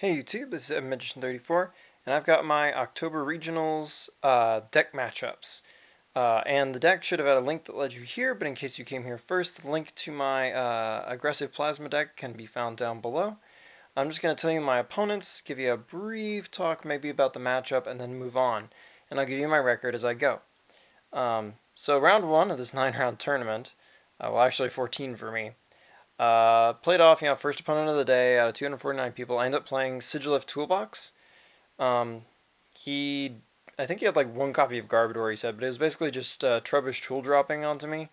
Hey YouTube, this is Magician34, and I've got my October Regionals deck matchups. And the deck should have had a link that led you here, but in case you came here first, the link to my aggressive plasma deck can be found down below. I'm just going to tell you my opponents, give you a brief talk maybe about the matchup, and then move on. And I'll give you my record as I go. So round 1 of this 9-round tournament, well actually 14 for me, played off, first opponent of the day out of 249 people. I ended up playing Sigilyph Toolbox. Um, I think he had like one copy of Garbodor, he said, but it was basically just Trubbish tool dropping onto me.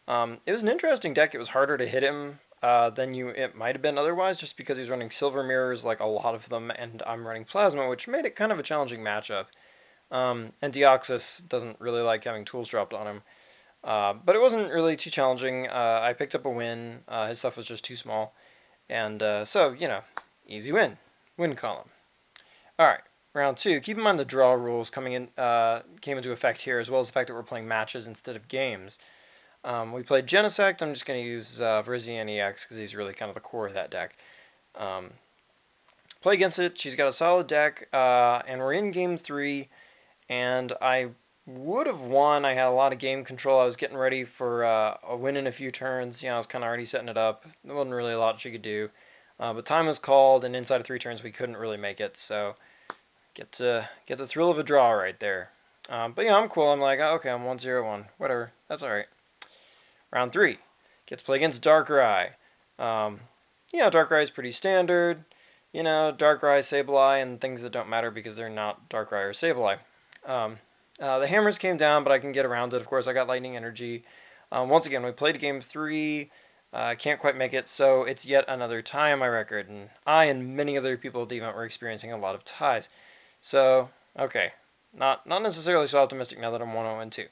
It was an interesting deck. It was harder to hit him than it might have been otherwise, just because he was running Silver Mirrors, like a lot of them, and I'm running Plasma, which made it kind of a challenging matchup. And Deoxys doesn't really like having tools dropped on him. But it wasn't really too challenging. I picked up a win. His stuff was just too small. And so, easy win. Win column. Alright, round 2. Keep in mind the draw rules came into effect here, as well as the fact that we're playing matches instead of games. We played Genesect. I'm just going to use Virizion EX because he's really kind of the core of that deck. Play against it. She's got a solid deck, and we're in game 3, and I would have won. I had a lot of game control. I was getting ready for a win in a few turns. I was kind of already setting it up. There wasn't really a lot she could do. But time was called, and inside of 3 turns we couldn't really make it. So get the thrill of a draw right there. But I'm cool. I'm like, oh, okay, I'm 1-0-1. Whatever. That's all right. Round 3. Get to play against Darkrai. Darkrai is pretty standard. Darkrai, Sableye, and things that don't matter because they're not Darkrai or Sableye. The hammers came down, but I can get around it. Of course, I got lightning energy. Once again, we played game 3. Can't quite make it, so it's yet another tie on my record. And I and many other people at the event were experiencing a lot of ties. So, okay. Not necessarily so optimistic now that I'm 1-0-2.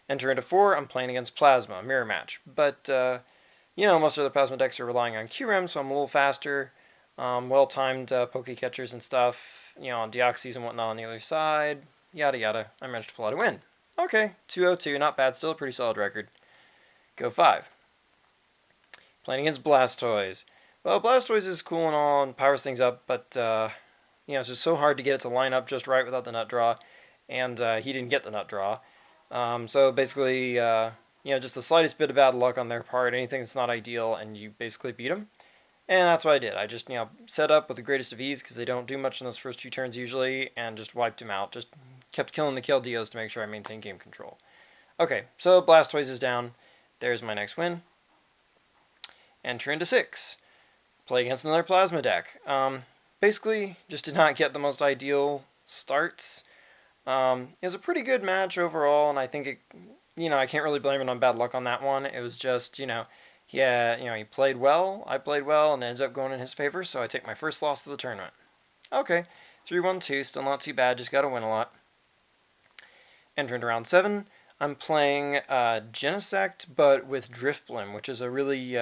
Enter into 4, I'm playing against Plasma, mirror match. But, most of the Plasma decks are relying on QREM, so I'm a little faster. Well-timed Poke Catchers and stuff, on Deoxys and whatnot on the other side. Yada yada. I managed to pull out a win. Okay, 2-0-2, not bad, still a pretty solid record. Go 5. Playing against Blastoise. Well, Blastoise is cool and all and powers things up, but, it's just so hard to get it to line up just right without the nut draw, and he didn't get the nut draw. So basically, just the slightest bit of bad luck on their part, anything that's not ideal, and you basically beat him. And that's what I did. I just, set up with the greatest of ease because they don't do much in those first 2 turns usually, and just wiped him out. Just kept killing the KLDOs to make sure I maintained game control. Okay, so Blastoise is down. There's my next win. Enter into 6. Play against another Plasma deck. Basically, just did not get the most ideal starts. It was a pretty good match overall, and I think I can't really blame it on bad luck on that one. It was just, he played well, I played well, and it ended up going in his favor, so I take my first loss of the tournament. Okay, 3-1-2, still not too bad, just gotta win a lot. Enter into round 7, I'm playing Genesect, but with Drifblim, which is a really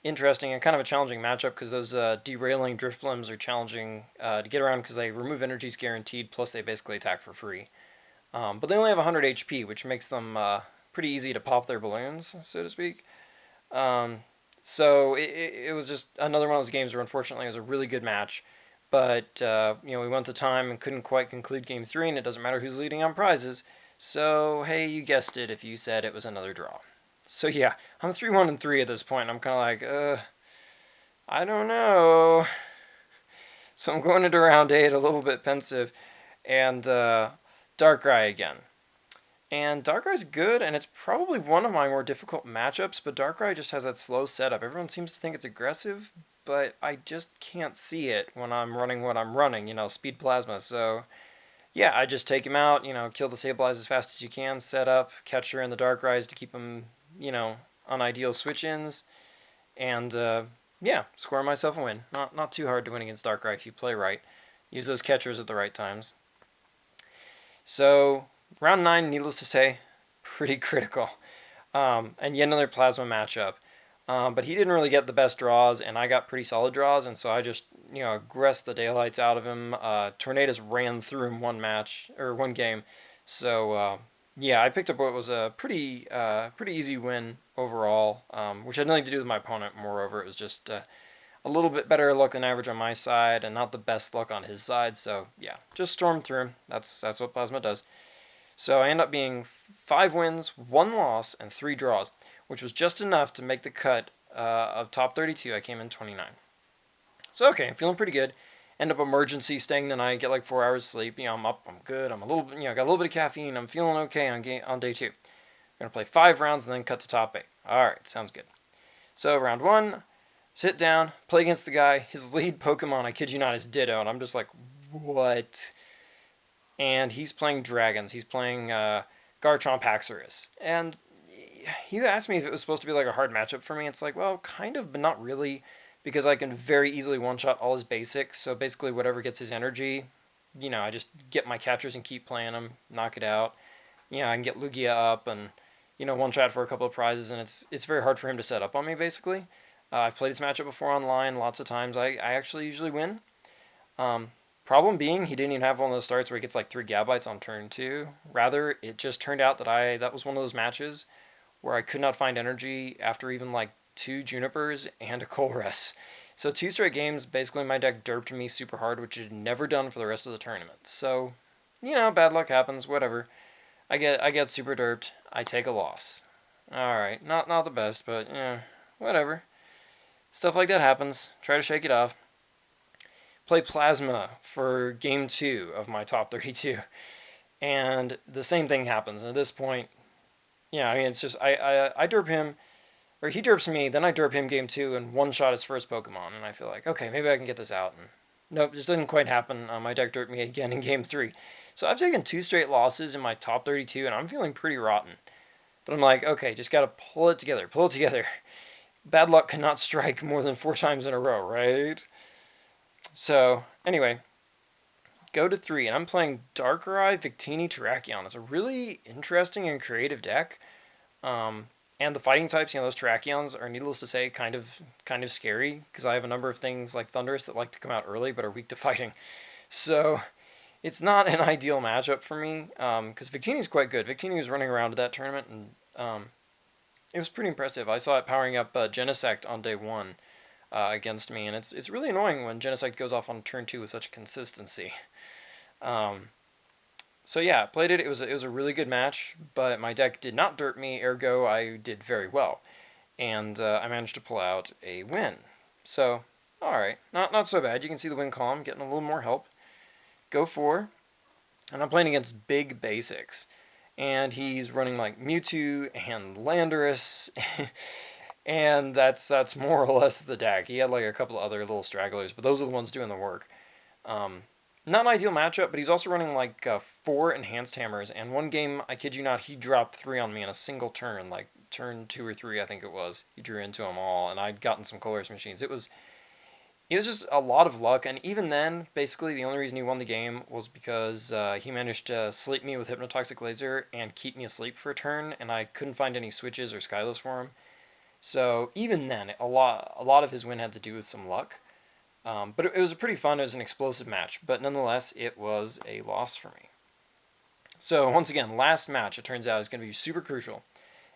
interesting and kind of a challenging matchup, because those derailing Drifblims are challenging to get around because they remove energies guaranteed, plus they basically attack for free. But they only have 100 HP, which makes them pretty easy to pop their balloons, so to speak. So it was just another one of those games where unfortunately it was a really good match, but we went to time and couldn't quite conclude game 3, and it doesn't matter who's leading on prizes. So hey, you guessed it if you said it was another draw. So yeah, I'm 3-1-3 at this point, and I'm kind of like, I don't know. So I'm going into round 8 a little bit pensive, and Darkrai again. And Darkrai's good, and it's probably one of my more difficult matchups, but Darkrai just has that slow setup. Everyone seems to think it's aggressive, but I just can't see it when I'm running what I'm running, speed plasma. So, yeah, I just take him out, kill the Sableye as fast as you can, set up, catcher in the Darkrai's to keep him, on ideal switch-ins, and, yeah, score myself a win. Not too hard to win against Darkrai if you play right. Use those catchers at the right times. So, round 9, needless to say, pretty critical. And yet another Plasma matchup. But he didn't really get the best draws, and I got pretty solid draws, and so I just, aggressed the daylights out of him. Tornadus ran through him one game. So, yeah, I picked up what was a pretty easy win overall, which had nothing to do with my opponent. Moreover, it was just, a little bit better luck than average on my side, and not the best luck on his side. So yeah, just storm through him. That's what Plasma does. So I end up being 5 wins, 1 loss, and 3 draws, which was just enough to make the cut of top 32. I came in 29. So okay, I'm feeling pretty good. End up emergency staying the night, get like 4 hours sleep. You know, I'm up, I'm good. I'm a little, got a little bit of caffeine. I'm feeling okay on day 2. Gonna play 5 rounds and then cut to top 8. All right, sounds good. So round 1, sit down, play against the guy. His lead Pokemon, I kid you not, is Ditto, and I'm just like, what? And he's playing dragons. He's playing Garchomp Haxorus. And you asked me if it was supposed to be like a hard matchup for me. It's like, well, kind of, but not really, because I can very easily one-shot all his basics. So basically, whatever gets his energy, I just get my catchers and keep playing them, knock it out. I can get Lugia up and one-shot for a couple of prizes, and it's very hard for him to set up on me. Basically, I've played this matchup before online lots of times. I actually usually win. Problem being, he didn't even have one of those starts where he gets like 3 Gabites on turn 2. Rather, it just turned out that that was one of those matches where I could not find energy after even like 2 Junipers and a Colress. So 2 straight games, basically my deck derped me super hard, which it had never done for the rest of the tournament. So, bad luck happens, whatever. I get super derped, I take a loss. Alright, not the best, but whatever. Stuff like that happens. Try to shake it off. Play Plasma for game 2 of my top 32. And the same thing happens. And at this point, it's just, I derp him, or he derps me, then I derp him game 2 and one-shot his first Pokemon. And I feel like, okay, maybe I can get this out. And nope, just didn't quite happen. My deck derped me again in game 3. So I've taken 2 straight losses in my top 32, and I'm feeling pretty rotten. But I'm like, okay, just gotta pull it together, Bad luck cannot strike more than 4 times in a row, right? So, anyway, go to 3, and I'm playing Darkrai, Victini, Terrakion. It's a really interesting and creative deck. And the fighting types, those Terrakions are, needless to say, kind of scary, because I have a number of things like Thundurus that like to come out early but are weak to fighting. So, it's not an ideal matchup for me, because Victini is quite good. Victini was running around at that tournament, and it was pretty impressive. I saw it powering up Genesect on day 1. Against me, and it's really annoying when Genesect goes off on turn 2 with such consistency. So yeah, played it. It was a really good match, but my deck did not derp me. Ergo, I did very well, and I managed to pull out a win. So all right, not so bad. You can see the win column getting a little more help. Go 4, and I'm playing against big basics, and he's running like Mewtwo and Landorus. And that's more or less the deck. He had like a couple of other little stragglers, but those are the ones doing the work. Not an ideal matchup, but he's also running like 4 enhanced hammers. And one game, I kid you not, he dropped 3 on me in a single turn, like turn 2 or 3, I think it was. He drew into them all, and I'd gotten some Colress machines. It was just a lot of luck, and even then, basically the only reason he won the game was because he managed to sleep me with Hypnotoxic Laser and keep me asleep for a turn, and I couldn't find any switches or Skylos for him. So even then, a lot of his win had to do with some luck. But it was pretty fun. It was an explosive match. But nonetheless, it was a loss for me. So once again, last match, it turns out, is going to be super crucial.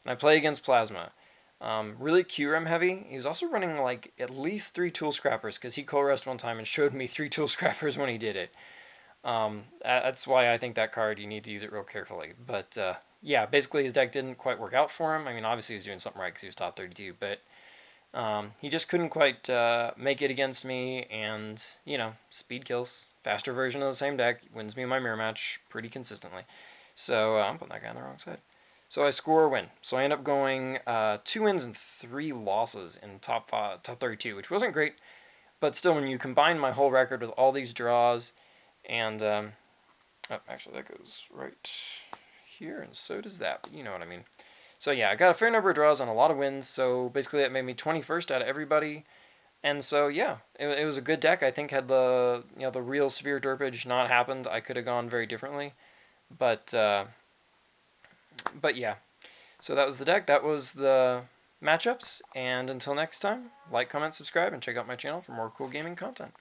And I play against Plasma. Really QRM heavy. He was also running like at least 3 Tool Scrappers, because he co-rest one time and showed me 3 Tool Scrappers when he did it. That's why I think that card, you need to use it real carefully. But yeah, basically his deck didn't quite work out for him. I mean, obviously he was doing something right because he was top 32, but he just couldn't quite make it against me, and, speed kills. Faster version of the same deck wins me my mirror match pretty consistently. So I'm putting that guy on the wrong side. So I score a win. So I end up going 2 wins and 3 losses in top 32, which wasn't great, but still, when you combine my whole record with all these draws, and oh, actually that goes right here, and so does that, but you know what I mean. So yeah, I got a fair number of draws and a lot of wins, so basically that made me 21st out of everybody. And so yeah, it was a good deck. I think had the the real severe derpage not happened, I could have gone very differently. But yeah. So that was the deck, that was the matchups, and until next time, like, comment, subscribe, and check out my channel for more cool gaming content.